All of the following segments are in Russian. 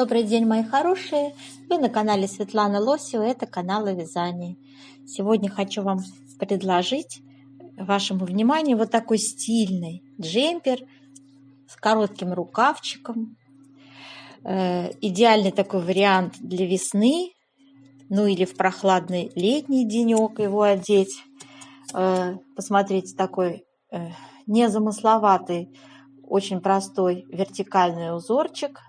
Добрый день, мои хорошие! Вы на канале Светланы Лосева, это канал о вязании. Сегодня хочу вам предложить вашему вниманию вот такой стильный джемпер с коротким рукавчиком. Идеальный такой вариант для весны, ну или в прохладный летний денек его одеть. Посмотрите, такой незамысловатый, очень простой вертикальный узорчик.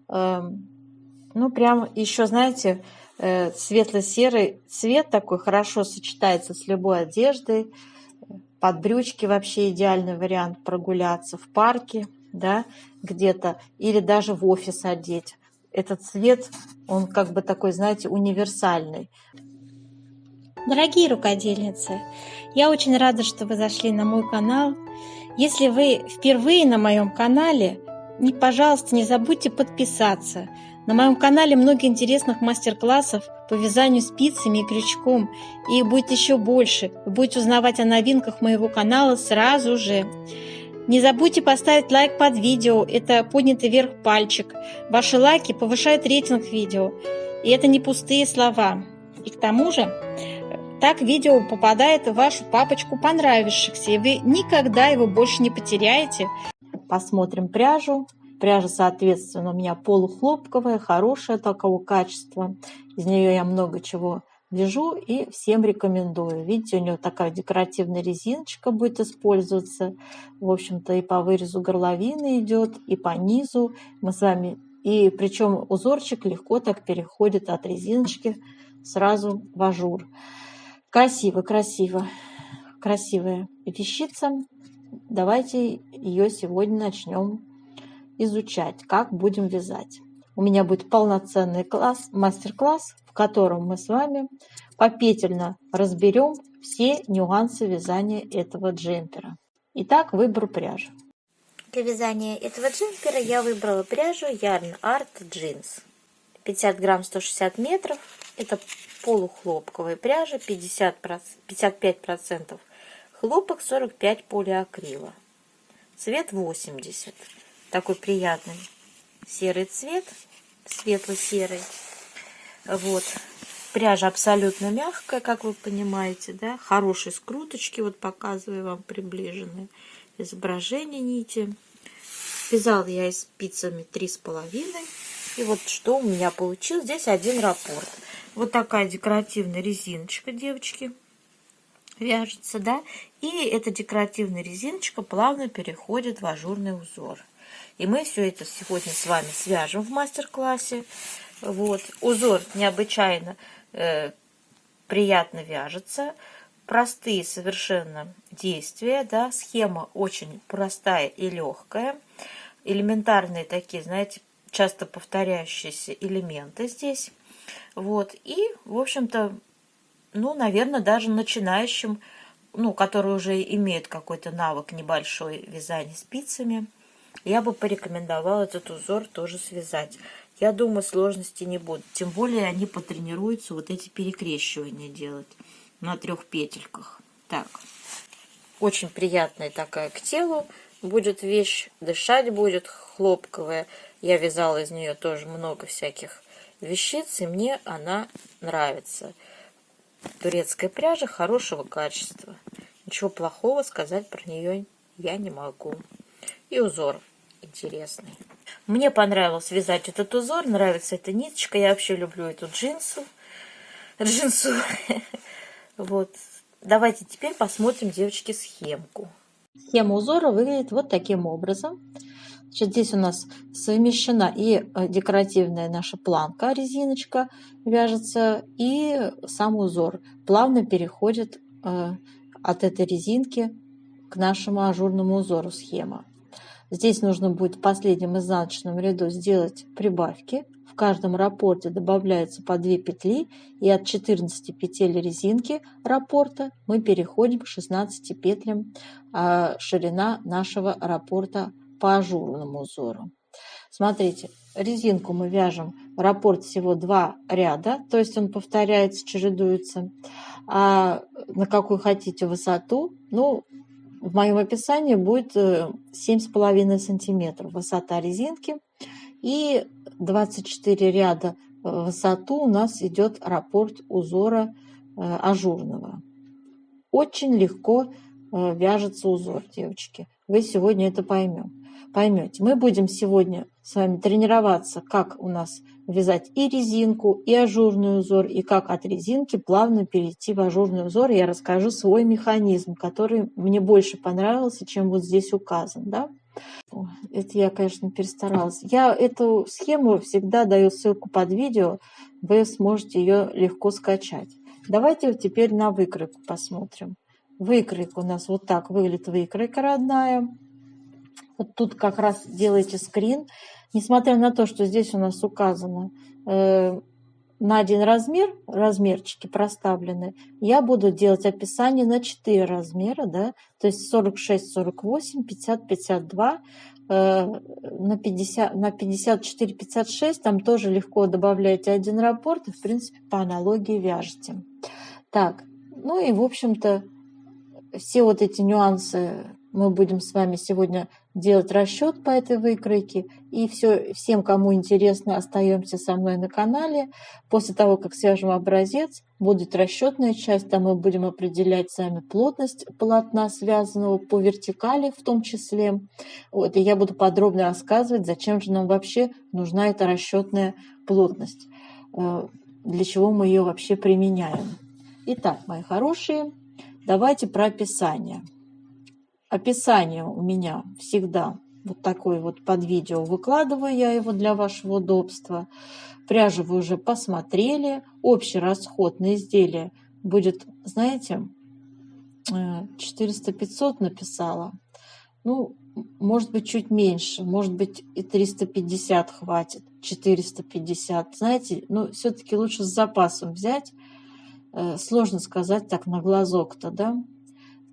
Ну, прям еще, знаете, светло-серый цвет такой хорошо сочетается с любой одеждой. Под брючки вообще идеальный вариант прогуляться в парке, да, где-то, или даже в офис одеть. Этот цвет, он как бы такой, знаете, универсальный. Дорогие рукодельницы, я очень рада, что вы зашли на мой канал. Если вы впервые на моем канале, пожалуйста, не забудьте подписаться. На моем канале много интересных мастер-классов по вязанию спицами и крючком. И их будет еще больше. Вы будете узнавать о новинках моего канала сразу же. Не забудьте поставить лайк под видео. Это поднятый вверх пальчик. Ваши лайки повышают рейтинг видео. И это не пустые слова. И к тому же, так видео попадает в вашу папочку понравившихся, и вы никогда его больше не потеряете. Посмотрим пряжу. Пряжа, соответственно, у меня полухлопковая, хорошая такого качества. Из нее я много чего вяжу и всем рекомендую. Видите, у нее такая декоративная резиночка будет использоваться. В общем-то, и по вырезу горловины идет, и по низу. Мы с вами... И причем узорчик легко так переходит от резиночки сразу в ажур. Красиво, красиво. Красивая вещица. Давайте ее сегодня начнем изучать, как будем вязать. У меня будет полноценный класс, мастер-класс, в котором мы с вами попетельно разберем все нюансы вязания этого джемпера. Итак, выбор пряжи. Для вязания этого джемпера я выбрала пряжу Yarn Art Jeans. 50 грамм 160 метров. Это полухлопковая пряжа, 55% хлопок, 45% полиакрила. Цвет 80. Такой приятный серый цвет, светло-серый. Вот. Пряжа абсолютно мягкая, как вы понимаете, да. Хорошие скруточки, вот показываю вам приближенные изображение нити. Вязала я спицами 3,5. И вот что у меня получилось. Здесь один раппорт. Вот такая декоративная резиночка, девочки, вяжется, да. И эта декоративная резиночка плавно переходит в ажурный узор. И мы все это сегодня с вами свяжем в мастер-классе. Вот. Узор необычайно приятно вяжется. Простые совершенно действия, да. Схема очень простая и легкая. Элементарные такие, знаете, часто повторяющиеся элементы здесь. Вот. И, в общем-то, ну, наверное, даже начинающим, ну, которые уже имеют какой-то навык небольшой вязания спицами, я бы порекомендовала этот узор тоже связать. Я думаю, сложностей не будет. Тем более они потренируются вот эти перекрещивания делать на 3 петельках. Так. Очень приятная такая к телу будет вещь. Дышать будет хлопковая. Я вязала из нее тоже много всяких вещиц, и мне она нравится. Турецкая пряжа хорошего качества. Ничего плохого сказать про нее я не могу. И узор интересный. Мне понравилось вязать этот узор, нравится эта ниточка. Я вообще люблю эту джинсу. Вот. Давайте теперь посмотрим, девочки, схемку. Схема узора выглядит вот таким образом. Значит, здесь у нас совмещена и декоративная наша планка, резиночка вяжется, и сам узор плавно переходит от этой резинки к нашему ажурному узору схема. Здесь нужно будет в последнем изнаночном ряду сделать прибавки. В каждом раппорте добавляется по 2 петли, и от 14 петель резинки раппорта мы переходим к 16 петлям ширина нашего раппорта по ажурному узору. Смотрите, резинку мы вяжем, раппорт всего 2 ряда, то есть он повторяется, чередуется. А на какую хотите высоту, ну, в моем описании будет 7,5 сантиметров высота резинки. И 24 ряда в высоту у нас идет раппорт узора ажурного. Очень легко вяжется узор, девочки. Вы сегодня это поймете. Мы будем сегодня с вами тренироваться, как у нас вязать и резинку, и ажурный узор, и как от резинки плавно перейти в ажурный узор. Я расскажу свой механизм, который мне больше понравился, чем вот здесь указан. Да? Это я, конечно, перестаралась. Я эту схему всегда даю ссылку под видео, вы сможете ее легко скачать. Давайте вот теперь на выкройку посмотрим. Выкройка у нас вот так выглядит выкройка родная. Вот тут как раз делаете скрин. Несмотря на то, что здесь у нас указано на один размер, размерчики проставлены, я буду делать описание на 4 размера, да, то есть 46, 48, 50, 52, на 50, на 54, 56, там тоже легко добавляете один раппорт и, в принципе, по аналогии вяжете. Так, ну и, в общем-то, все вот эти нюансы мы будем с вами сегодня делать расчет по этой выкройке. И всем, кому интересно, остаемся со мной на канале. После того, как свяжем образец, будет расчетная часть. Там мы будем определять с вами плотность полотна, связанного по вертикали в том числе. Вот, и я буду подробно рассказывать, зачем же нам вообще нужна эта расчетная плотность. Для чего мы ее вообще применяем. Итак, мои хорошие, давайте про описание. Описание у меня всегда вот такое вот под видео. Выкладываю я его для вашего удобства. Пряжу вы уже посмотрели. Общий расход на изделие будет, знаете, 400-500 написала. Ну, может быть, чуть меньше. Может быть, и 350 хватит. 450. Знаете, ну, все-таки лучше с запасом взять. Сложно сказать так на глазок-то, да?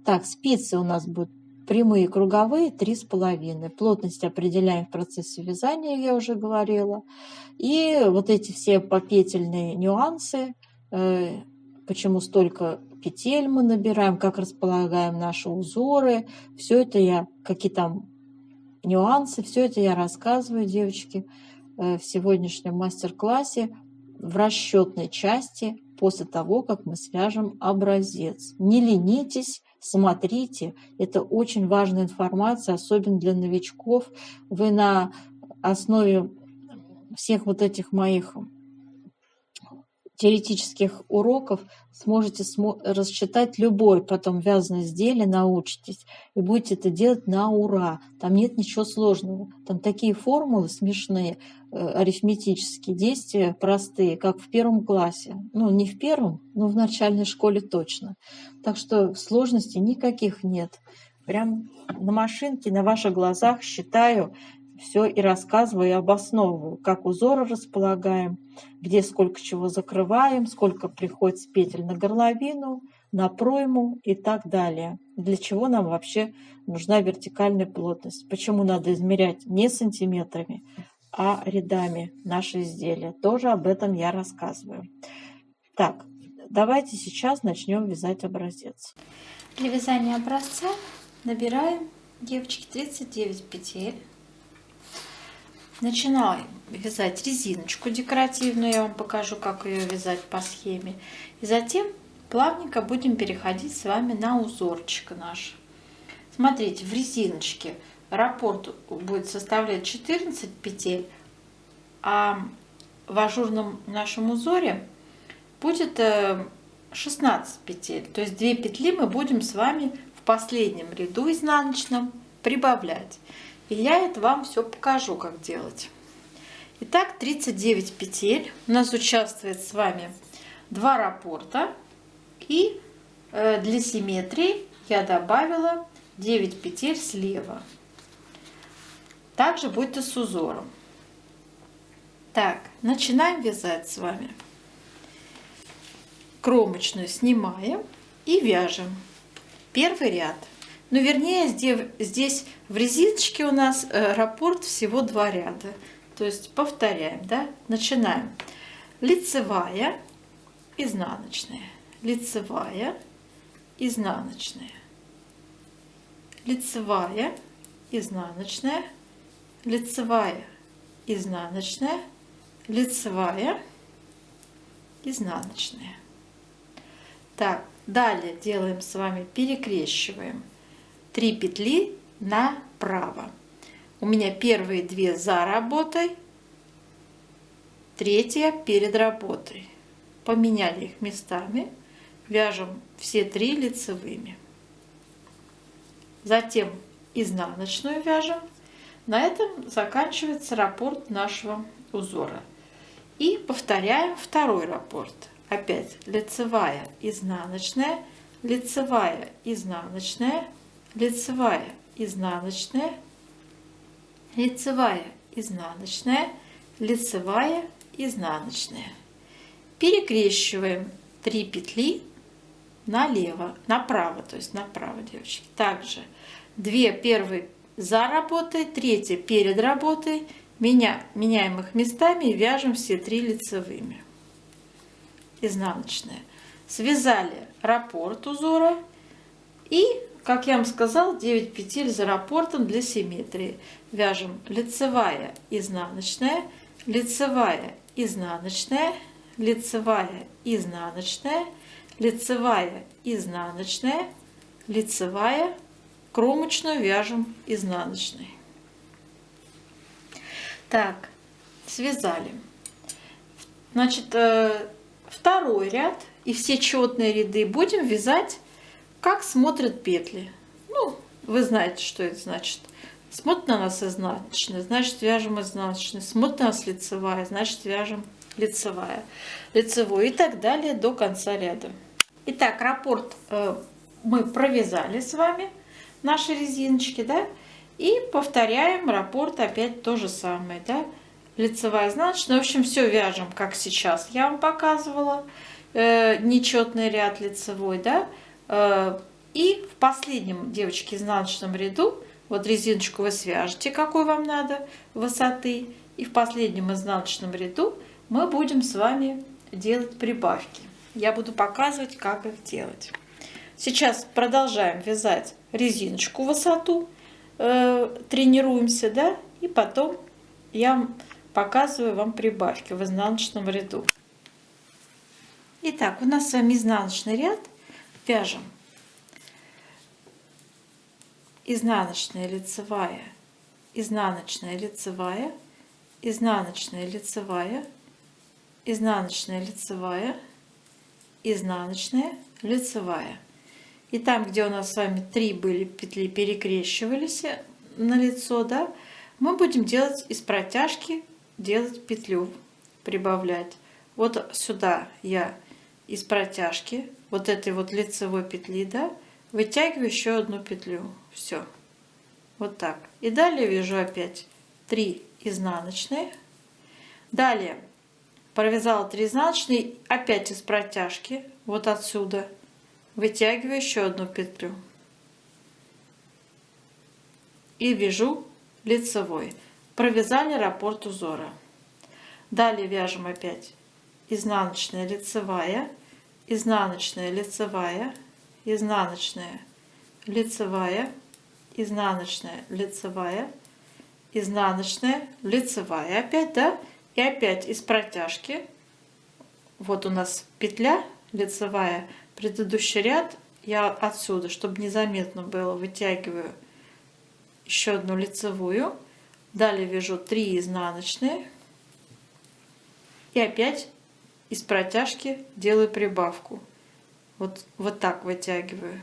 Так, спицы у нас будут прямые круговые 3,5. Плотность определяем в процессе вязания, я уже говорила. И вот эти все попетельные нюансы, почему столько петель мы набираем, как располагаем наши узоры, все это я, какие там нюансы, все это я рассказываю, девочки, в сегодняшнем мастер-классе в расчетной части после того, как мы свяжем образец. Не ленитесь, смотрите, это очень важная информация, особенно для новичков. Вы на основе всех вот этих моих теоретических уроков сможете рассчитать любой потом вязаное изделие, научитесь, и будете это делать на ура. Там нет ничего сложного. Там такие формулы смешные, арифметические действия простые, как в первом классе. Ну, не в первом, но в начальной школе точно. Так что сложностей никаких нет. Прям на машинке, на ваших глазах считаю все и рассказываю, и обосновываю, как узоры располагаем, где сколько чего закрываем, сколько приходится петель на горловину, на пройму и так далее. Для чего нам вообще нужна вертикальная плотность? Почему надо измерять не сантиметрами, а рядами наши изделия? Тоже об этом я рассказываю. Так, давайте сейчас начнем вязать образец. Для вязания образца набираем, девочки, 39 петель. Начинаем вязать резиночку декоративную, я вам покажу, как ее вязать по схеме. И затем плавненько будем переходить с вами на узорчик наш. Смотрите, в резиночке раппорт будет составлять 14 петель, а в ажурном нашем узоре будет 16 петель. То есть 2 петли мы будем с вами в последнем ряду изнаночном прибавлять. И я это вам все покажу, как делать. Итак, 39 петель. У нас участвует с вами 2 раппорта. И для симметрии я добавила 9 петель слева. Также будет и с узором. Так, начинаем вязать с вами. Кромочную снимаем и вяжем. Первый ряд. Ну, вернее, здесь в резиночке у нас раппорт всего 2 ряда. То есть повторяем, да? Начинаем. Лицевая, изнаночная, лицевая, изнаночная, лицевая, изнаночная, лицевая, изнаночная, лицевая, изнаночная. Так, далее делаем с вами, перекрещиваем 3 петли направо. У меня первые 2 за работой, третья перед работой. Поменяли их местами, вяжем все 3 лицевыми. Затем изнаночную вяжем. На этом заканчивается раппорт нашего узора. И повторяем второй раппорт. Опять лицевая, изнаночная, лицевая, изнаночная, лицевая, изнаночная, лицевая, изнаночная, лицевая, изнаночная. Перекрещиваем 3 петли налево, направо, то есть направо, девочки. Также 2 первые за работой, 3 перед работой. Меняем их местами и вяжем все 3 лицевыми. Изнаночная. Связали раппорт узора и, как я вам сказала, 9 петель за раппортом для симметрии. Вяжем лицевая, изнаночная, лицевая, изнаночная, лицевая, изнаночная, лицевая, изнаночная, лицевая, кромочную вяжем изнаночной. Так, связали. Значит, второй ряд и все четные ряды будем вязать, как смотрят петли. Ну, вы знаете, что это значит. Смотрит на нас изнаночная, значит вяжем изнаночной. Смотрит на нас лицевая, значит вяжем лицевая, лицевой и так далее до конца ряда. Итак, раппорт мы провязали с вами, наши резиночки, да, и повторяем раппорт опять то же самое, да, лицевая, изнаночная. В общем, все вяжем, как сейчас я вам показывала, нечетный ряд лицевой, да, и в последнем, девочки, изнаночном ряду, вот резиночку вы свяжете, какой вам надо высоты, и в последнем изнаночном ряду мы будем с вами делать прибавки. Я буду показывать, как их делать. Сейчас продолжаем вязать резиночку в высоту, тренируемся, да, и потом я показываю вам прибавки в изнаночном ряду. Итак, у нас с вами изнаночный ряд. Вяжем изнаночная, лицевая, изнаночная, лицевая, изнаночная, лицевая, изнаночная, лицевая, изнаночная, лицевая. И там, где у нас с вами 3 были петли, перекрещивались на лицо, да, мы будем делать из протяжки, делать петлю, прибавлять. Вот сюда я из протяжки, вот этой вот лицевой петли, да, вытягиваю еще одну петлю. Все. Вот так. И далее вяжу опять 3 изнаночные. Далее провязала 3 изнаночные, опять из протяжки, вот отсюда. Вытягиваю еще одну петлю и вяжу лицевой. Провязали раппорт узора. Далее вяжем опять изнаночная, лицевая, изнаночная, лицевая, изнаночная, лицевая, изнаночная, лицевая, изнаночная, лицевая. Опять, да? И опять из протяжки. Вот у нас петля лицевая. Предыдущий ряд я отсюда, чтобы незаметно было, вытягиваю еще одну лицевую. Далее вяжу 3 изнаночные. И опять из протяжки делаю прибавку. Вот так вытягиваю.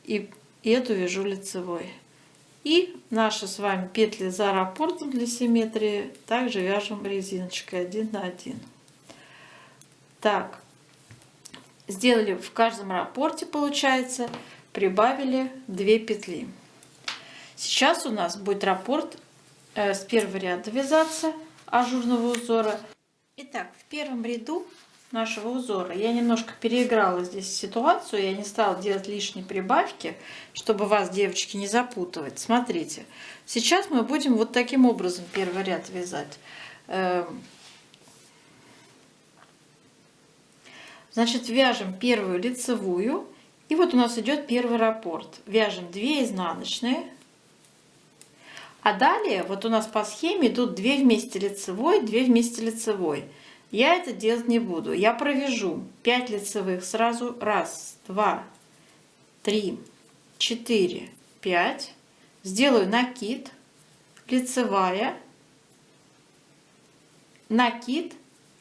И эту вяжу лицевой. И наши с вами петли за раппортом для симметрии также вяжем резиночкой 1 на 1. Так. Сделали в каждом раппорте, получается, прибавили 2 петли. Сейчас у нас будет раппорт с первого ряда вязаться ажурного узора. Итак, в первом ряду нашего узора я немножко переиграла здесь ситуацию, я не стала делать лишние прибавки, чтобы вас, девочки, не запутывать. Смотрите, сейчас мы будем вот таким образом первый ряд вязать. Значит, вяжем первую лицевую, и вот у нас идет первый раппорт. Вяжем 2 изнаночные, А далее, вот у нас по схеме идут 2 вместе лицевой, 2 вместе лицевой. Я это делать не буду. Я провяжу 5 лицевых сразу. 1, 2, 3, 4, 5. Сделаю накид, лицевая, накид,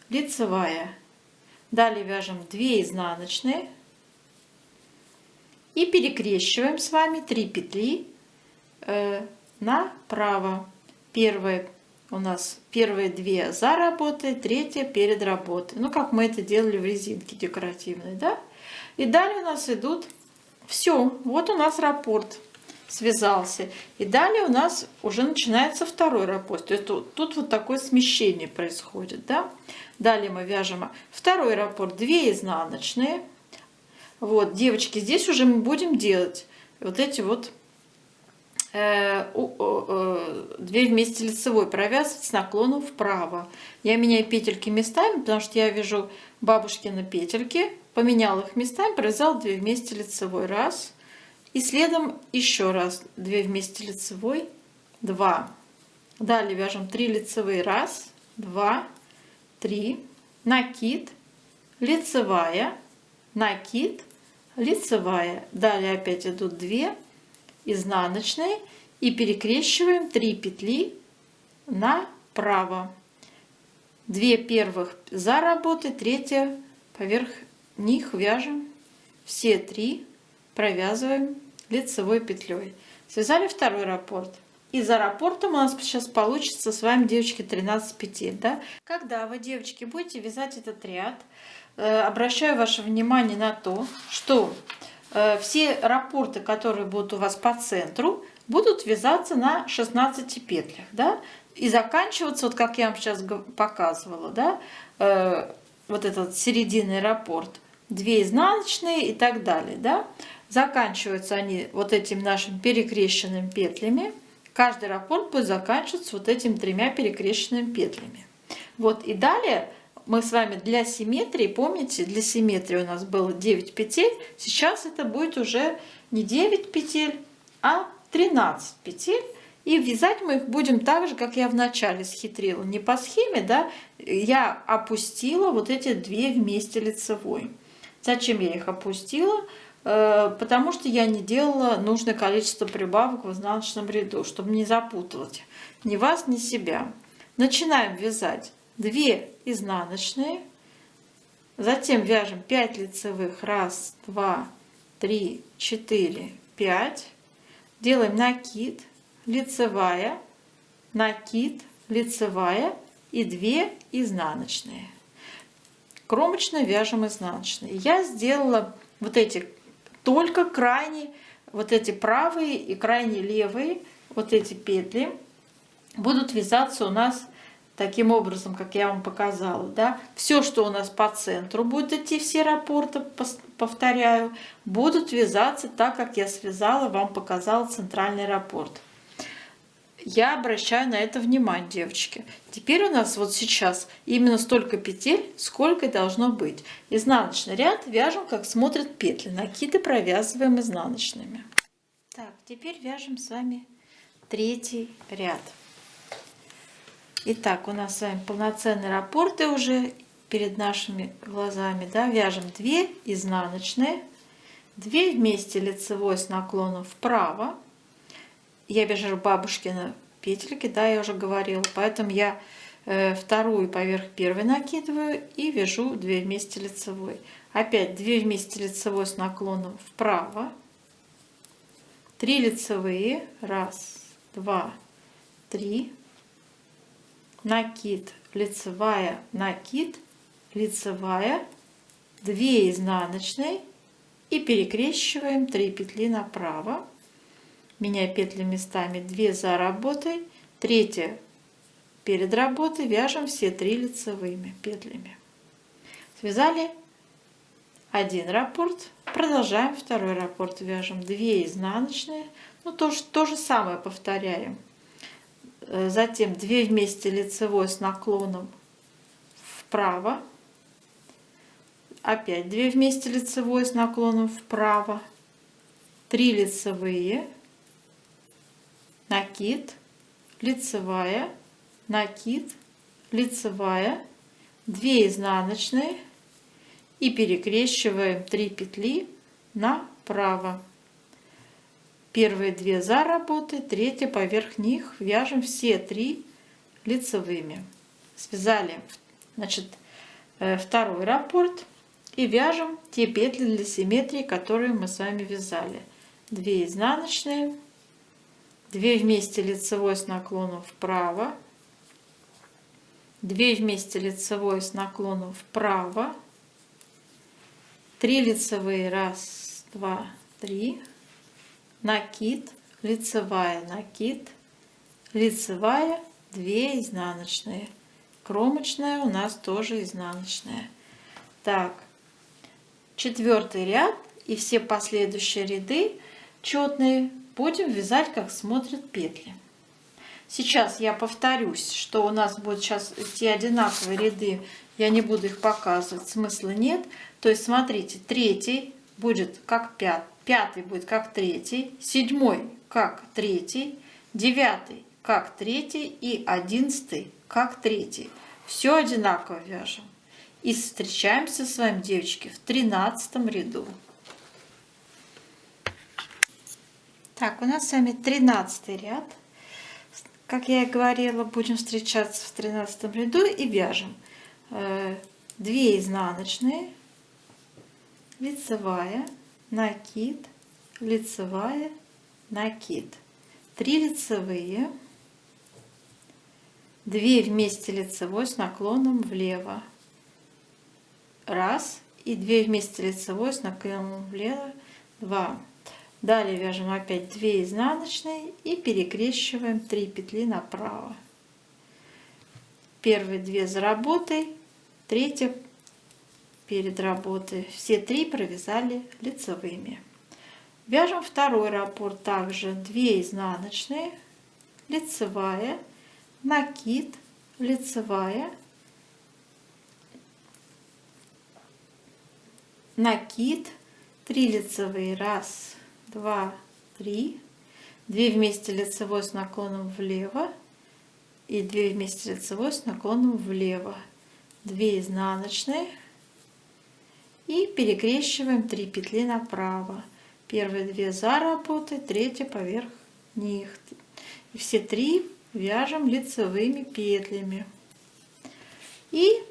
лицевая. Далее вяжем 2 изнаночные и перекрещиваем с вами 3 петли направо. Первая у нас первые 2 за работой, третья перед работой. Ну, как мы это делали в резинке декоративной, да? И далее у нас идут все. Вот у нас раппорт связался. И далее у нас уже начинается второй раппорт. То есть тут вот такое смещение происходит, да? Далее мы вяжем второй раппорт, 2 изнаночные. Вот, девочки, здесь уже мы будем делать вот эти вот 2 вместе лицевой, провязывать с наклоном вправо. Я меняю петельки местами, потому что я вяжу бабушкины петельки, поменяла их местами, провязала 2 вместе лицевой, раз, и следом еще раз 2 вместе лицевой, 2. Далее вяжем 3 лицевые, 1, 2, 3, накид, лицевая, накид, лицевая. Далее опять идут 2 изнаночные и перекрещиваем 3 петли направо. 2 первых за работой, 3 поверх них вяжем все 3, провязываем лицевой петлей. Связали второй раппорт. И за раппортом у нас сейчас получится с вами, девочки, 13 петель. Да? Когда вы, девочки, будете вязать этот ряд, обращаю ваше внимание на то, что все раппорты, которые будут у вас по центру, будут вязаться на 16 петлях, да, и заканчиваться, вот как я вам сейчас показывала, да, вот этот серединный раппорт, 2 изнаночные и так далее, да, заканчиваются они вот этим нашим перекрещенными петлями. Каждый раппорт будет заканчиваться вот этими 3 перекрещенными петлями. Вот, и далее мы с вами для симметрии, помните, для симметрии у нас было 9 петель, сейчас это будет уже не 9 петель, а 13 петель. И вязать мы их будем так же, как я вначале схитрила. Не по схеме, да, я опустила вот эти 2 вместе лицевой. Зачем я их опустила? Потому что я не делала нужное количество прибавок в изнаночном ряду, чтобы не запутывать ни вас, ни себя. Начинаем вязать 2 изнаночные, затем вяжем 5 лицевых, 1, 2, 3, 4, 5, делаем накид, лицевая, накид, лицевая и 2 изнаночные. Кромочно вяжем изнаночные. Я сделала вот эти только крайние, вот эти правые и крайне левые, вот эти петли будут вязаться у нас таким образом, как я вам показала. Да? Все, что у нас по центру будет идти, все раппорты, повторяю, будут вязаться так, как я связала, вам показала центральный раппорт. Я обращаю на это внимание, девочки. Теперь у нас вот сейчас именно столько петель, сколько должно быть. Изнаночный ряд вяжем, как смотрят петли. Накиды провязываем изнаночными. Так, теперь вяжем с вами 3 ряд. Итак, у нас с вами полноценные раппорты уже перед нашими глазами. Да? Вяжем 2 изнаночные, 2 вместе лицевой с наклоном вправо. Я вяжу бабушкины петельки, да, я уже говорила, поэтому я вторую поверх первой накидываю и вяжу 2 вместе лицевой. Опять 2 вместе лицевой с наклоном вправо, 3 лицевые, 1, 2, 3, накид, лицевая, накид, лицевая, 2 изнаночные и перекрещиваем 3 петли направо. Меняя петли местами, 2 за работой, 3 перед работой, вяжем все 3 лицевыми петлями. Связали 1 раппорт, продолжаем 2 раппорт, вяжем 2 изнаночные, ну то же самое повторяем. Затем 2 вместе лицевой с наклоном вправо, опять 2 вместе лицевой с наклоном вправо, 3 лицевые, накид, лицевая, накид, лицевая, 2 изнаночные и перекрещиваем 3 петли направо. Первые 2 за работой, 3 поверх них вяжем все 3 лицевыми. Связали, значит, второй раппорт и вяжем те петли для симметрии, которые мы с вами вязали. 2 изнаночные, 2 вместе лицевой с наклоном вправо, 2 вместе лицевой с наклоном вправо, 3 лицевые, 1, 2, 3, накид, лицевая, накид, лицевая, 2 изнаночные, кромочная у нас тоже изнаночная. Так, 4-й ряд и все последующие ряды четные будем вязать, как смотрят петли. Сейчас я повторюсь, что у нас будет сейчас идти одинаковые ряды, я не буду их показывать, смысла нет. То есть смотрите, 3 будет как 5, 5 будет как 3, 7 как 3, 9 как 3 и 11 как 3. Все одинаково вяжем. И встречаемся с вами, девочки, в 13 ряду. Так, у нас с вами 13 ряд. Как я и говорила, будем встречаться в 13 ряду и вяжем 2 изнаночные, лицевая, накид, лицевая, накид, 3 лицевые, 2 вместе лицевой с наклоном влево, 1 и 2 вместе лицевой с наклоном влево, 2. Далее вяжем опять 2 изнаночные и перекрещиваем 3 петли направо. Первые 2 за работой, 3 перед работой. Все 3 провязали лицевыми. Вяжем второй раппорт, также 2 изнаночные, лицевая, накид, лицевая, накид, 3 лицевые, 1, 2, 3, 2 вместе лицевой с наклоном влево и 2 вместе лицевой с наклоном влево, 2 изнаночные и перекрещиваем 3 петли направо. Первые 2 за работой, 3 поверх них. И все 3 вяжем лицевыми петлями. И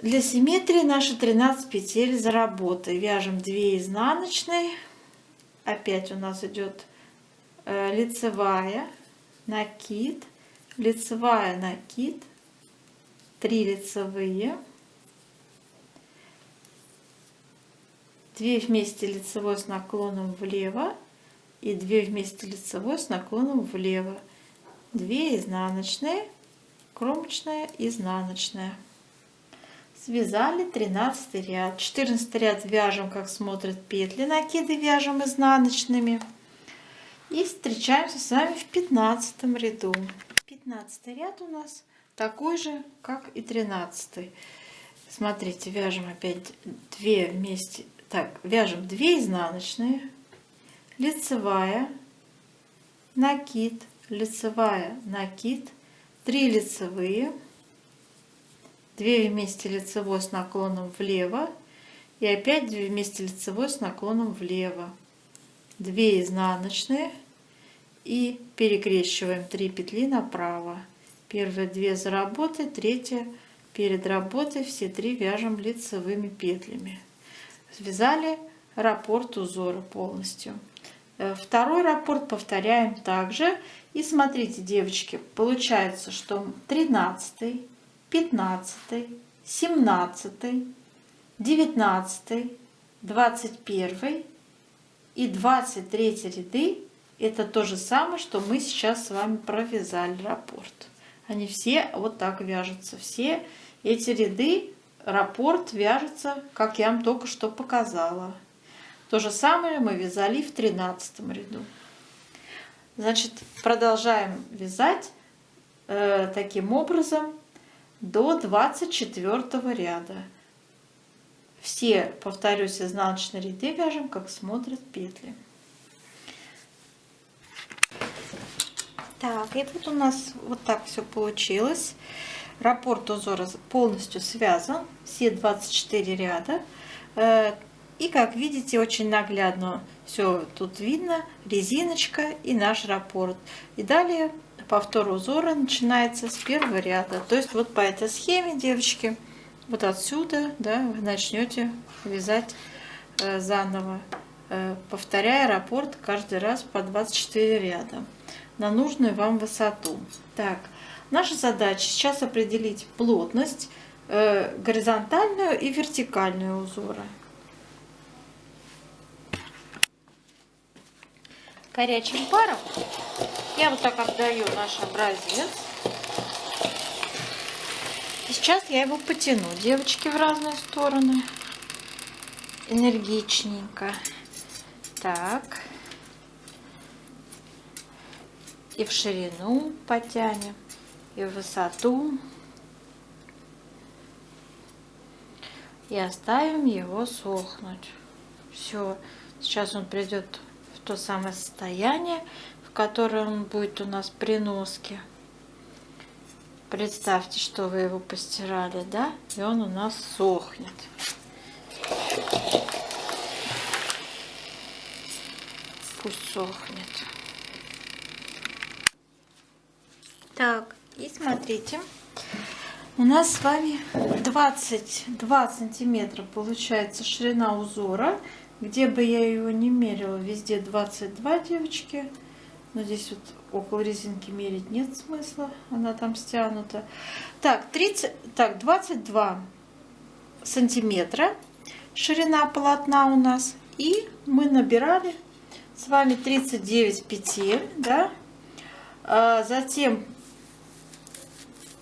для симметрии наши 13 петель за работой. Вяжем 2 изнаночные. Опять у нас идет лицевая, накид, лицевая, накид, 3 лицевые, 2 вместе лицевой с наклоном влево и 2 вместе лицевой с наклоном влево, 2 изнаночные, кромочная, изнаночная. Связали 13 ряд. 14 ряд вяжем, как смотрят петли, накиды вяжем изнаночными. И встречаемся с вами в 15 ряду. 15 ряд у нас такой же, как и 13. Смотрите, вяжем опять 2 вместе. Так, вяжем 2 изнаночные, лицевая, накид, лицевая, накид, 3 лицевые, 2 вместе лицевой с наклоном влево и опять 2 вместе лицевой с наклоном влево, 2 изнаночные и перекрещиваем 3 петли направо. Первые 2 за работой, 3 перед работой, все 3 вяжем лицевыми петлями. Связали раппорт узора полностью. Второй раппорт повторяем также. И смотрите, девочки, получается, что 13, 15, 17, 19, 21 и 23 ряды это то же самое, что мы сейчас с вами провязали раппорт. Они все вот так вяжутся. Все эти ряды раппорт вяжется, как я вам только что показала. То же самое мы вязали в 13 ряду. Значит, продолжаем вязать таким образом до 24 ряда. Все, повторюсь, изнаночные ряды вяжем, как смотрят петли. Так, и вот у нас вот так все получилось. Раппорт узора полностью связан, все 24 ряда. И как видите, очень наглядно все тут видно, резиночка и наш раппорт. И далее повтор узора начинается с первого ряда. То есть вот по этой схеме, девочки, вот отсюда, да, вы начнете вязать заново, повторяя раппорт каждый раз по 24 ряда на нужную вам высоту. Так, наша задача сейчас определить плотность горизонтальную и вертикальную узора. Горячим паром я вот так отдаю наш образец. И сейчас я его потяну, девочки, в разные стороны. Энергичненько. Так. И в ширину потянем, и в высоту. И оставим его сохнуть. Все. Сейчас он придет в то самое состояние, в котором он будет у нас при носке. Представьте, что вы его постирали, да? И он у нас сохнет. Пусть сохнет. Так, и смотрите, у нас с вами 22 сантиметра получается ширина узора. Где бы я его не мерила, везде 22, девочки. Но здесь вот около резинки мерить нет смысла, она там стянута. Так, 22 сантиметра ширина полотна у нас. И мы набирали с вами 39 петель, да. Затем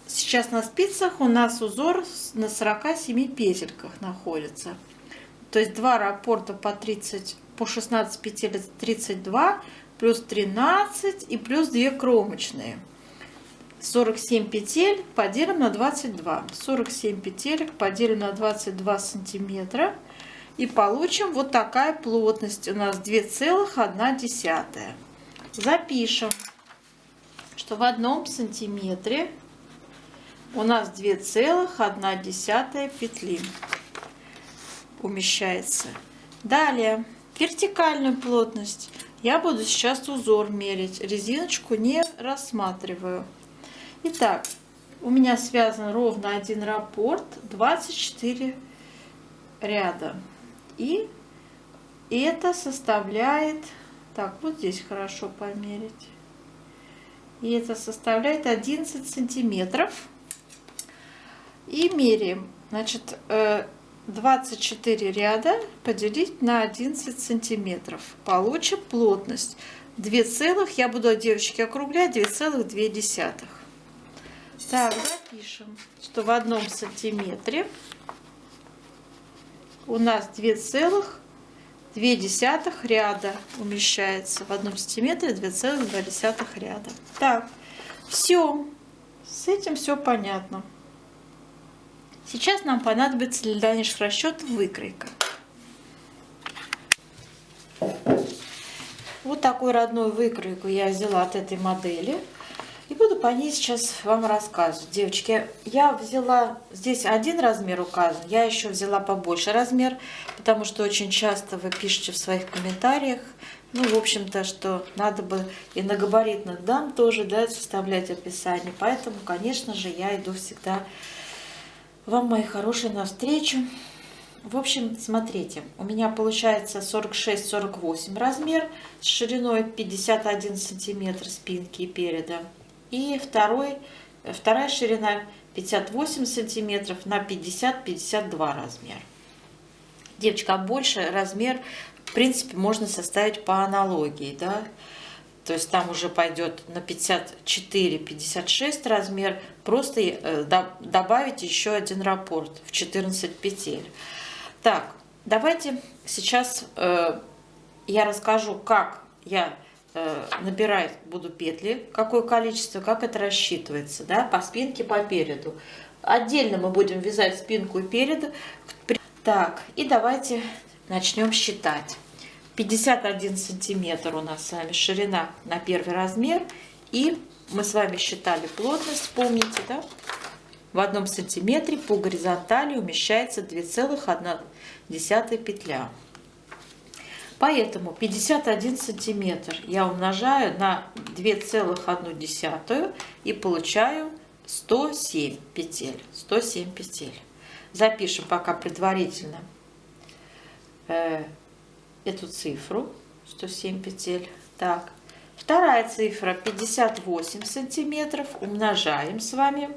сейчас на спицах у нас узор на 47 петельках находится. То есть 2 раппорта по 16 петель 32, плюс 13 и плюс 2 кромочные. 47 петель поделим на 22. 47 петелек поделим на 22 сантиметра. И получим вот такая плотность. У нас 2,1. Запишем, что в 1 сантиметре у нас 2,1 петли умещается. Далее вертикальную плотность. Я буду сейчас узор мерить. Резиночку не рассматриваю. Итак, у меня связан ровно один раппорт, 24 ряда. И это составляет, так, вот здесь хорошо померить. И это составляет 11 сантиметров. И меряем, значит, 24 ряда поделить на 11 сантиметров. Получим плотность 2, я буду, девочки, округлять, 2,2. Так, запишем, что в 1 сантиметре у нас 2,2 ряда умещается. В 1 сантиметре 2,2 ряда. Так, все. С этим все понятно. Сейчас нам понадобится для дальнейших расчетов выкройка. Вот такую родную выкройку я взяла от этой модели. И буду по ней сейчас вам рассказывать. Девочки, я взяла, здесь один размер указан, я еще взяла побольше размер, потому что очень часто вы пишете в своих комментариях, ну, в общем-то, что надо бы и на габаритных дам тоже, да, составлять описание. Поэтому, конечно же, я иду всегда вам, мои хорошие, навстречу. В общем, смотрите, у меня получается 46-48 размер с шириной 51 сантиметр спинки и переда. И вторая ширина 58 сантиметров на 50-52 размер. Девочка, а больше размер, в принципе, можно составить по аналогии, да? То есть там уже пойдет на 54-56 размер, просто добавить еще один раппорт в 14 петель. Так, давайте сейчас я расскажу, как я набирать буду петли, какое количество, как это рассчитывается, да, по спинке, по переду. Отдельно мы будем вязать спинку и переду. Так, и давайте начнем считать. 51 сантиметр у нас с вами ширина на первый размер И мы с вами считали плотность, помните, да? В 1 сантиметре по горизонтали умещается 2,1 петля. Поэтому 51 сантиметр я умножаю на 2,1 и получаю 107 петель. 107 петель. Запишем пока предварительно эту цифру, 107 петель. Так, вторая цифра 58 сантиметров умножаем с вами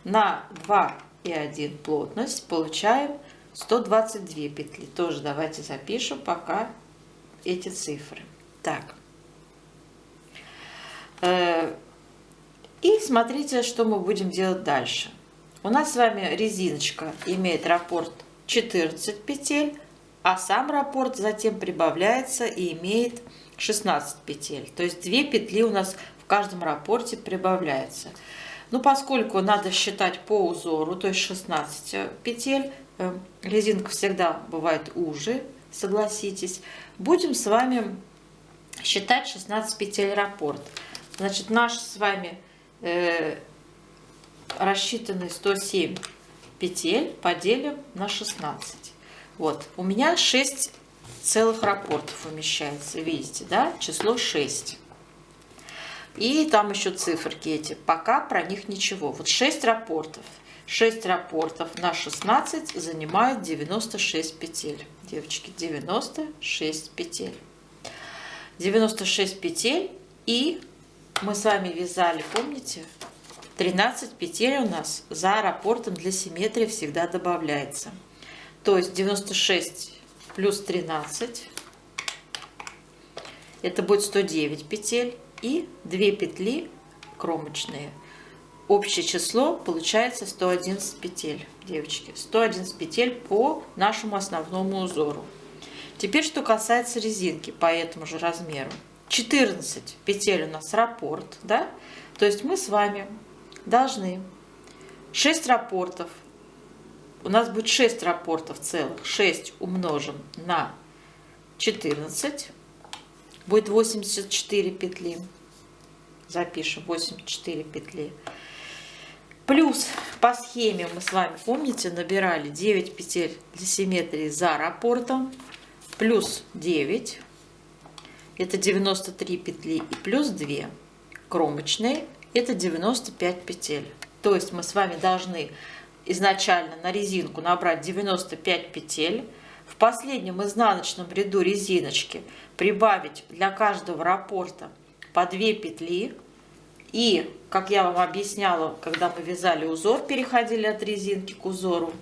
на 2,1 плотность, получаем 122 петли. Тоже давайте запишем пока эти цифры. Так. И смотрите, что мы будем делать дальше. У нас с вами резиночка имеет раппорт 14 петель, а сам раппорт затем прибавляется и имеет 16 петель. То есть 2 петли у нас в каждом раппорте прибавляется. Но поскольку надо считать по узору, то есть 16 петель, резинка всегда бывает уже, согласитесь, будем с вами считать 16 петель раппорт. Значит, наш с вами рассчитанный 107 петель поделим на 16. Вот, у меня 6 целых раппортов умещается, видите, да, число 6. И там еще циферки эти, пока про них ничего. Вот 6 раппортов. 6 раппортов на 16 занимает 96 петель. Девочки, 96 петель. 96 петель. И мы с вами вязали, помните, 13 петель у нас за раппортом для симметрии всегда добавляется. То есть 96 плюс 13, это будет 109 петель. И 2 петли кромочные. Общее число получается 111 петель, девочки. 111 петель по нашему основному узору. Теперь, что касается резинки по этому же размеру. 14 петель у нас раппорт, да? То есть мы с вами должны 6 раппортов. У нас будет 6 раппортов целых. 6 умножим на 14. Будет 84 петли. Запишем 84 петли. Плюс по схеме мы с вами, помните, набирали 9 петель для симметрии за раппортом. Плюс 9. Это 93 петли. И плюс 2 кромочные. Это 95 петель. То есть мы с вами должны изначально на резинку набрать 95 петель. В последнем изнаночном ряду резиночки прибавить для каждого раппорта по 2 петли. И, как я вам объясняла, когда мы вязали узор, переходили от резинки к узору,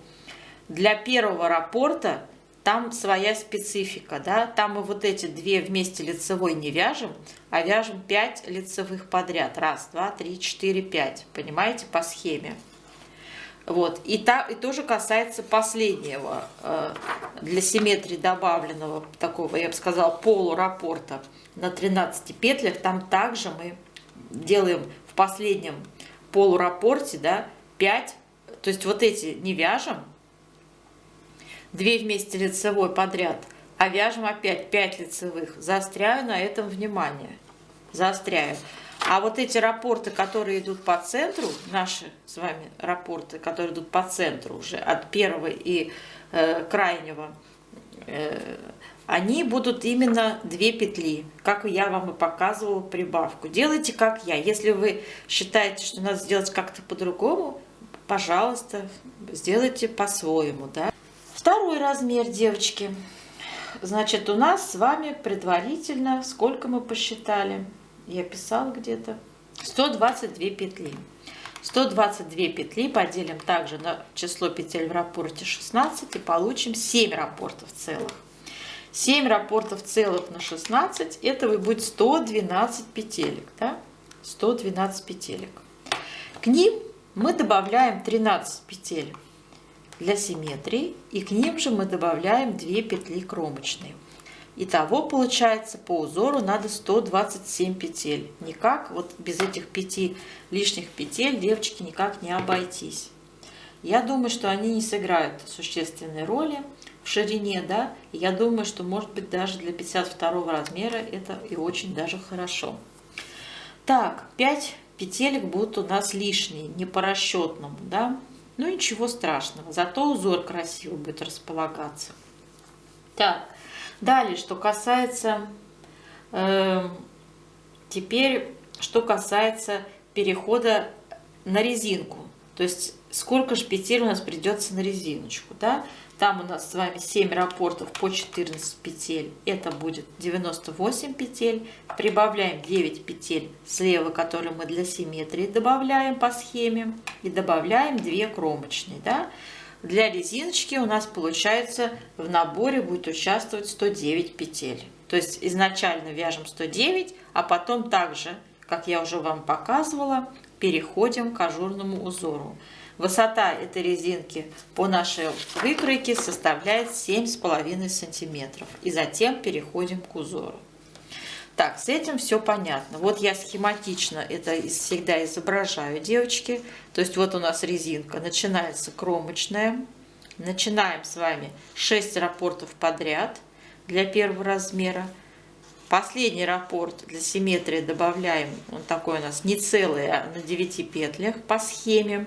для первого раппорта там своя специфика, да, там мы вот эти 2 вместе лицевой не вяжем, а вяжем 5 лицевых подряд. 1, 2, 3, 4, 5. Понимаете, по схеме. Вот. И тоже касается последнего для симметрии добавленного такого, я бы сказала, полураппорта на 13 петлях. Там также мы делаем в последнем полураппорте, да, 5, то есть вот эти не вяжем, 2 вместе лицевой подряд, а вяжем опять 5 лицевых. Заостряю на этом внимание. Заостряю. А вот эти раппорты, которые идут по центру, наши с вами раппорты, которые идут по центру уже от первого и крайнего, они будут именно 2 петли, как я вам и показывала прибавку. Делайте как я. Если вы считаете, что надо сделать как-то по-другому, пожалуйста, сделайте по-своему. Да? Второй размер, девочки. Значит, у нас с вами предварительно, сколько мы посчитали? Я писала где-то 122 петли. 122 петли поделим также на число петель в раппорте 16 и получим 7 раппортов целых. 7 раппортов целых на 16, это будет 112 петелек. Да? 112 петелек. К ним мы добавляем 13 петель для симметрии, и к ним же мы добавляем 2 петли кромочные. Итого получается по узору надо 127 петель. Никак вот без этих 5 лишних петель, девочки, никак не обойтись. Я думаю, что они не сыграют существенной роли в ширине, да. Я думаю, что может быть даже для 52 размера это и очень даже хорошо. Так, 5 петелек будут у нас лишние, не по расчетному, да? Ну ничего страшного, зато узор красиво будет располагаться. Так, далее, что касается, теперь, что касается перехода на резинку. То есть, сколько же петель у нас придется на резиночку, да? Там у нас с вами 7 раппортов по 14 петель. Это будет 98 петель. Прибавляем 9 петель слева, которые мы для симметрии добавляем по схеме. И добавляем 2 кромочные, да? Для резиночки у нас получается в наборе будет участвовать 109 петель. То есть изначально вяжем 109, а потом также, как я уже вам показывала, переходим к ажурному узору. Высота этой резинки по нашей выкройке составляет 7,5 сантиметров. И затем переходим к узору. Так, с этим все понятно. Вот я схематично это всегда изображаю, девочки. То есть вот у нас резинка, начинается кромочная. Начинаем с вами 6 раппортов подряд для первого размера. Последний раппорт для симметрии добавляем, он такой у нас не целый, а на 9 петлях по схеме.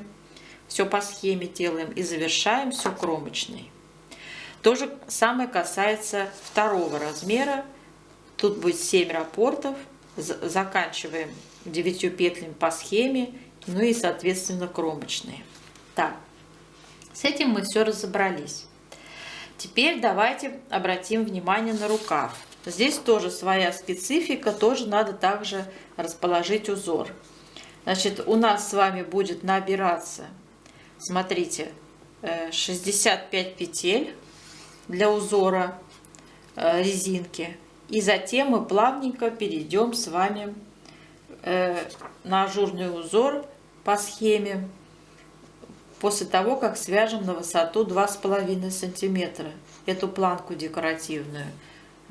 Все по схеме делаем и завершаем все кромочной. То же самое касается второго размера. Тут будет 7 раппортов. Заканчиваем 9 петлями по схеме. Ну и, соответственно, кромочные. Так, с этим мы все разобрались. Теперь давайте обратим внимание на рукав. Здесь тоже своя специфика. Тоже надо также расположить узор. Значит, у нас с вами будет набираться, смотрите, 65 петель для узора резинки. И затем мы плавненько перейдем с вами на ажурный узор по схеме после того, как свяжем на высоту 2,5 сантиметра эту планку декоративную.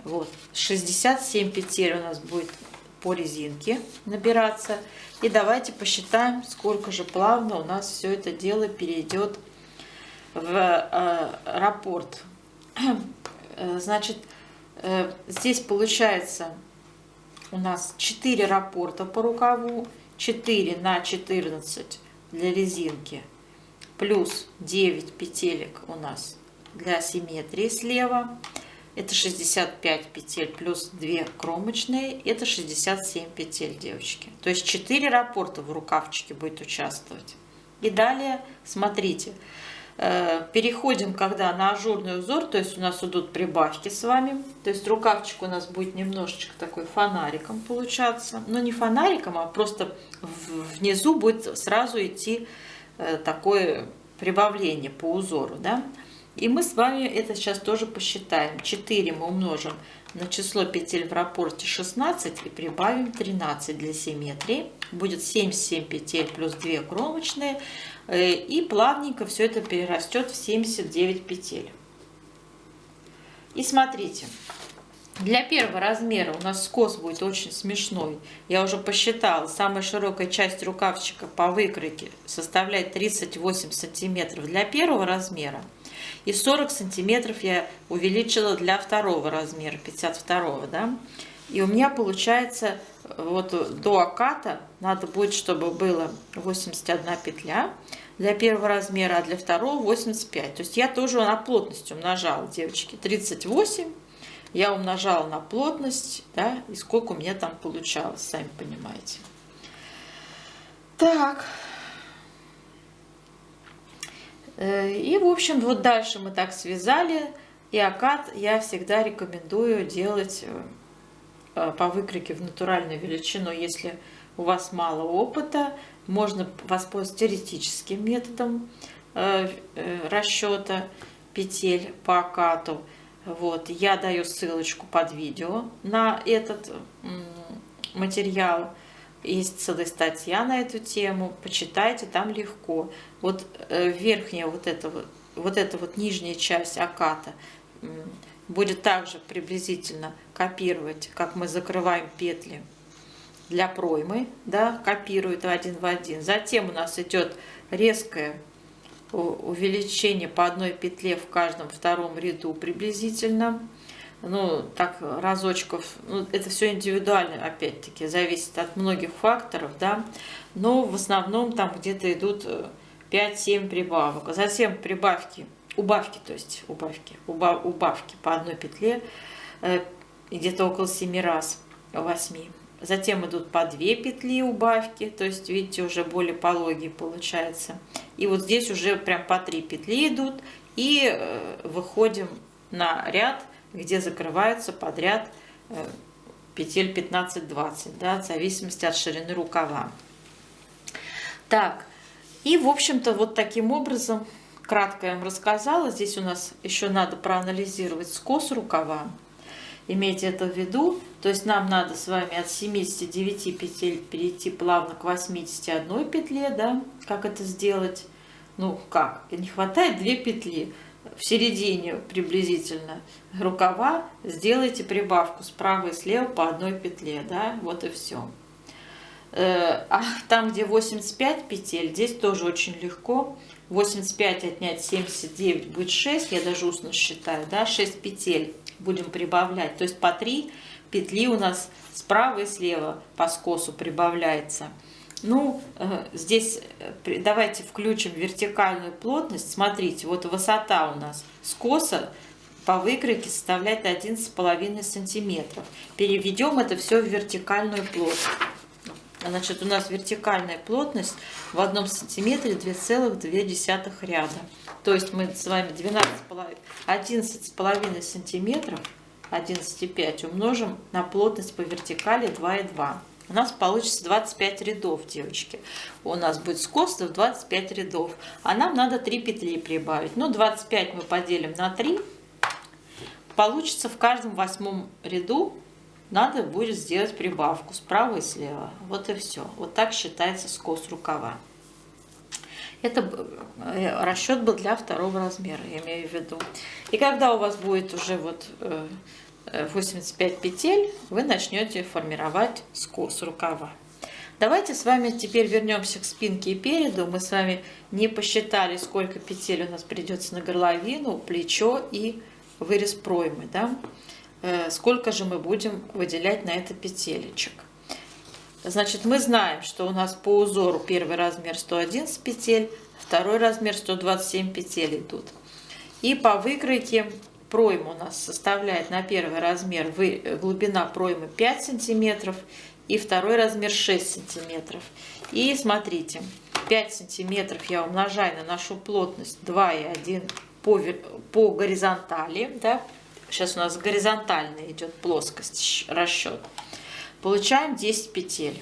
Вот, 67 петель у нас будет по резинке набираться. И давайте посчитаем, сколько же плавно у нас все это дело перейдет в раппорт. Значит, здесь получается у нас 4 раппорта по рукаву, 4 на 14 для резинки, плюс 9 петелек у нас для симметрии слева. Это 65 петель плюс 2 кромочные, это 67 петель, девочки. То есть 4 раппорта в рукавчике будет участвовать. И далее, смотрите, переходим когда на ажурный узор, то есть у нас идут прибавки с вами. То есть рукавчик у нас будет немножечко такой фонариком получаться. Но не фонариком, а просто внизу будет сразу идти такое прибавление по узору, да? И мы с вами это сейчас тоже посчитаем. 4 мы умножим на число петель в раппорте 16 и прибавим 13 для симметрии. Будет 77 петель плюс 2 кромочные. И плавненько все это перерастет в 79 петель. И смотрите. Для первого размера у нас скос будет очень смешной. Я уже посчитала, самая широкая часть рукавчика по выкройке составляет 38 сантиметров для первого размера. И 40 сантиметров я увеличила для второго размера, 52, да. И у меня получается, вот до оката надо будет, чтобы было 81 петля для первого размера, а для второго 85. То есть я тоже на плотность умножала, девочки, 38. Я умножала на плотность, да, и сколько у меня там получалось, сами понимаете. Так. И, в общем, вот дальше мы так связали. И окат я всегда рекомендую делать по выкройке в натуральную величину. Если у вас мало опыта, можно воспользоваться теоретическим методом расчета петель по окату. Вот, я даю ссылочку под видео на этот материал. Есть целая статья на эту тему. Почитайте, там легко. Вот верхняя вот эта вот нижняя часть оката будет также приблизительно копировать, как мы закрываем петли для проймы, да, копирует один в один. Затем у нас идет резкое увеличение по одной петле в каждом втором ряду приблизительно. ну, так, разочков, ну, это все индивидуально, опять-таки, зависит от многих факторов, да, но в основном там где-то идут 5-7 прибавок, а затем прибавки, убавки, то есть убавки по одной петле, где-то около 7 раз, 8. Затем идут по 2 петли убавки, то есть, видите, уже более пологие получается. И вот здесь уже прям по 3 петли идут, и выходим на ряд, где закрываются подряд петель 15-20, да, в зависимости от ширины рукава. Так, и в общем-то вот таким образом, кратко я вам рассказала, здесь у нас еще надо проанализировать скос рукава. Имейте это в виду, то есть нам надо с вами от 79 петель перейти плавно к 81 петле, да, как это сделать? Ну как, не хватает 2 петли. В середине приблизительно рукава сделайте прибавку справа и слева по одной петле, да, вот и все. А там, где 85 петель, здесь тоже очень легко. 85 отнять 79 будет 6, я даже устно считаю, да, 6 петель будем прибавлять, то есть по 3 петли у нас справа и слева по скосу прибавляется. Ну, здесь давайте включим вертикальную плотность. Смотрите, вот высота у нас скоса по выкройке составляет 11,5 сантиметров. Переведем это все в вертикальную плотность. Значит, у нас вертикальная плотность в 1 сантиметре 2,2 ряда. То есть мы с вами 11,5 сантиметров, 11,5 умножим на плотность по вертикали 2,2. У нас получится 25 рядов, девочки. У нас будет скос в 25 рядов. А нам надо 3 петли прибавить. Ну, 25 мы поделим на 3. Получится в каждом 8 ряду надо будет сделать прибавку справа и слева. Вот и все. Вот так считается скос рукава. Это расчет был для 2 размера, я имею в виду. И когда у вас будет уже вот 85 петель, вы начнете формировать скос рукава. Давайте с вами теперь вернемся к спинке и переду. Мы с вами не посчитали, сколько петель у нас придется на горловину, плечо и вырез проймы, да? Сколько же мы будем выделять на это петелечек. Значит, мы знаем, что у нас по узору первый размер 111 петель, второй размер 127 петель идут. И по выкройке пройма у нас составляет на первый размер глубина проймы 5 сантиметров и второй размер 6 сантиметров. И смотрите, 5 сантиметров я умножаю на нашу плотность 2,1 по горизонтали, да? Сейчас у нас горизонтально идет плоскость, расчет. Получаем 10 петель.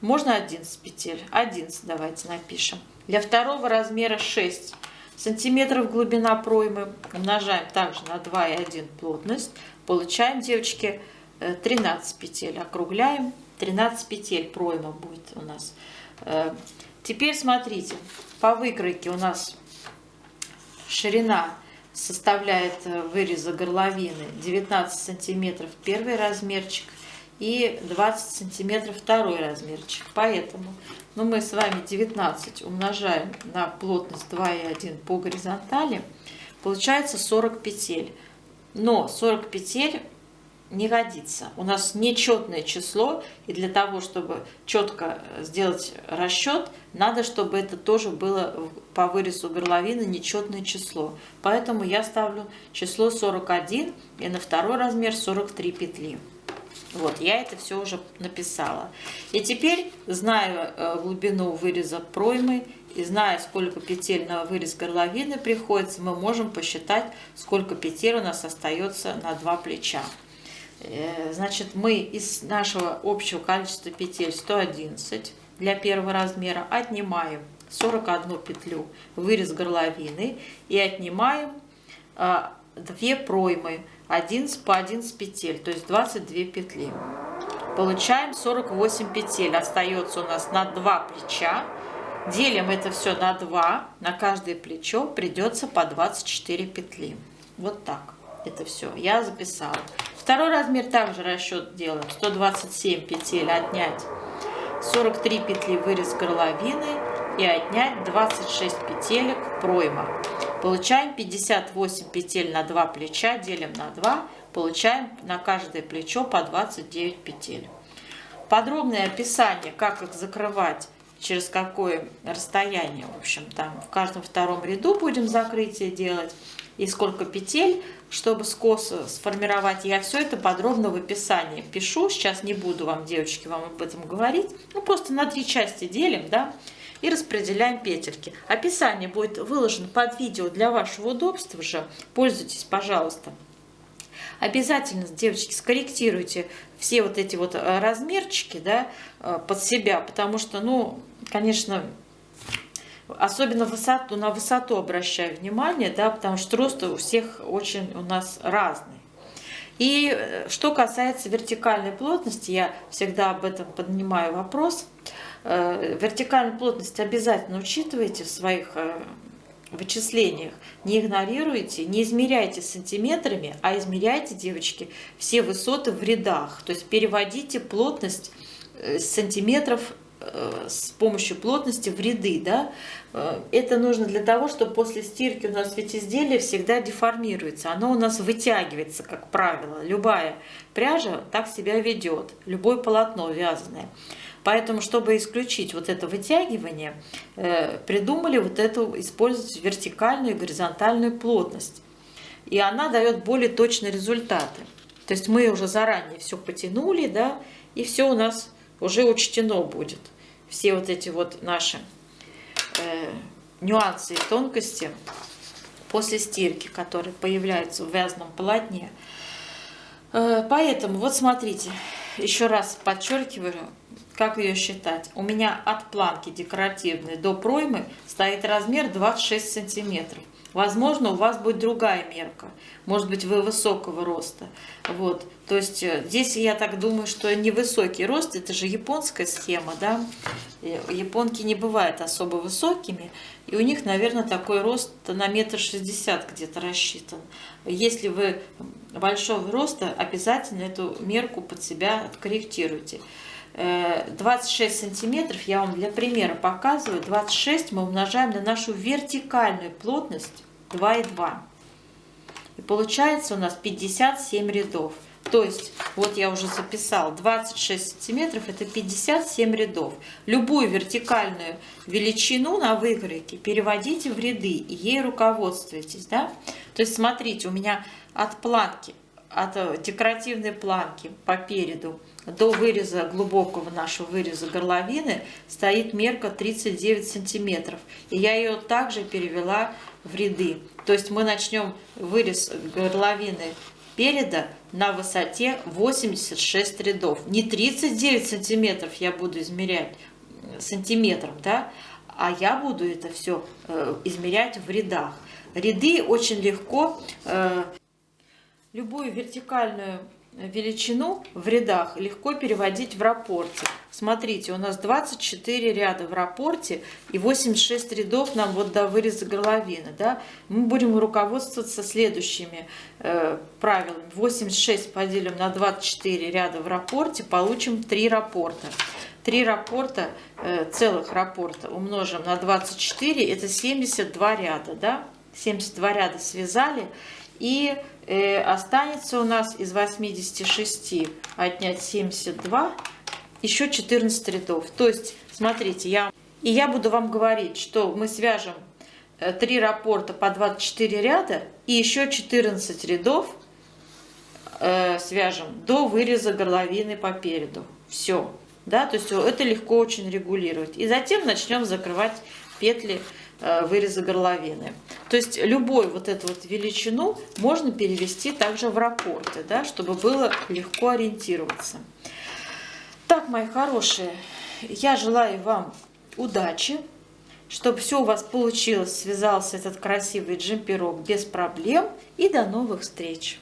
Можно 11 петель. 11 давайте напишем. Для второго размера 6 сантиметров глубина проймы. Умножаем также на 2,1 плотность. Получаем, девочки, 13 петель. Округляем. 13 петель пройма будет у нас. Теперь смотрите. По выкройке у нас ширина составляет выреза горловины 19 сантиметров первый размерчик и 20 сантиметров второй размерчик. Поэтому мы с вами 19 умножаем на плотность 2,1 по горизонтали, получается 40 петель. Но 40 петель не годится. У нас нечетное число, и для того, чтобы четко сделать расчет, надо, чтобы это тоже было по вырезу горловины нечетное число. Поэтому я ставлю число 41 и на второй размер 43 петли. Вот, я это все уже написала. И теперь, зная глубину выреза проймы и зная, сколько петель на вырез горловины приходится, мы можем посчитать, сколько петель у нас остается на 2 плеча. Значит, мы из нашего общего количества петель 111 для первого размера отнимаем 41 петлю вырез горловины и отнимаем 2 проймы 11 по 11 петель, то есть 22 петли. Получаем 48 петель. Остается у нас на 2 плеча. Делим это все на 2. На каждое плечо придется по 24 петли. Вот так. Это все. Я записала. Второй размер также расчет делаем. 127 петель отнять 43 петли вырез горловины и отнять 26 петелек пройма. Получаем 58 петель на 2 плеча, делим на 2, получаем на каждое плечо по 29 петель. Подробное описание, как их закрывать, через какое расстояние, в общем, там в каждом втором ряду будем закрытие делать, и сколько петель, чтобы скос сформировать, я все это подробно в описании пишу. Сейчас не буду вам, девочки, вам об этом говорить. Ну, просто на 3 части делим, да, и распределяем петельки. Описание будет выложено под видео для вашего удобства же. Пользуйтесь, пожалуйста. Обязательно, девочки, скорректируйте все вот эти вот размерчики, да, под себя, потому что, ну, конечно, особенно на высоту обращаю внимание, да, потому что рост у всех очень у нас разный. И что касается вертикальной плотности, я всегда об этом поднимаю вопрос. Вертикальную плотность обязательно учитывайте в своих вычислениях, не игнорируйте, не измеряйте сантиметрами, а измеряйте, девочки, все высоты в рядах. То есть переводите плотность сантиметров с помощью плотности в ряды. Да? Это нужно для того, чтобы после стирки у нас ведь изделие всегда деформируется. Оно у нас вытягивается, как правило. Любая пряжа так себя ведет, любое полотно вязаное. Поэтому, чтобы исключить вот это вытягивание, придумали вот эту использовать вертикальную и горизонтальную плотность. И она дает более точные результаты. То есть мы уже заранее все потянули, да, и все у нас уже учтено будет. Все вот эти вот наши нюансы и тонкости после стирки, которые появляются в вязаном полотне. Поэтому вот смотрите, еще раз подчеркиваю, как ее считать. У меня от планки декоративной до проймы стоит размер 26 сантиметров. Возможно, у вас будет другая мерка. Может быть, вы высокого роста. Вот. То есть здесь я так думаю, что невысокий рост, это же японская схема, да. Японки не бывают особо высокими. И у них, наверное, такой рост на 1,60 м где-то рассчитан. Если вы большого роста, обязательно эту мерку под себя откорректируйте. 26 сантиметров, я вам для примера показываю, 26 мы умножаем на нашу вертикальную плотность 2,2. И получается у нас 57 рядов. То есть, вот я уже записал, 26 сантиметров это 57 рядов. Любую вертикальную величину на выкройке переводите в ряды и ей руководствуйтесь. Да? То есть, смотрите, у меня от планки, от декоративной планки по переду до выреза, глубокого нашего выреза горловины стоит мерка 39 сантиметров. И я ее также перевела в ряды. То есть мы начнем вырез горловины переда на высоте 86 рядов. Не 39 сантиметров я буду измерять сантиметром, да, а я буду это все измерять в рядах. Ряды очень легко, любую вертикальную величину в рядах легко переводить в раппорте. Смотрите, у нас 24 ряда в раппорте и 86 рядов нам вот до выреза горловины. Да? Мы будем руководствоваться следующими правилами. 86 поделим на 24 ряда в раппорте, получим 3 раппорта. 3 раппорта, целых раппорта умножим на 24, это 72 ряда. Да? 72 ряда связали, и останется у нас из 86 отнять 72, еще 14 рядов. То есть, смотрите, я буду вам говорить, что мы свяжем 3 раппорта по 24 ряда и еще 14 рядов свяжем до выреза горловины по переду. Все. Да? То есть это легко очень регулировать. И затем начнем закрывать петли выреза горловины. То есть любую вот эту вот величину можно перевести также в раппорты, да, чтобы было легко ориентироваться. Так, мои хорошие, я желаю вам удачи, чтобы все у вас получилось, связался этот красивый джемперок без проблем, и до новых встреч!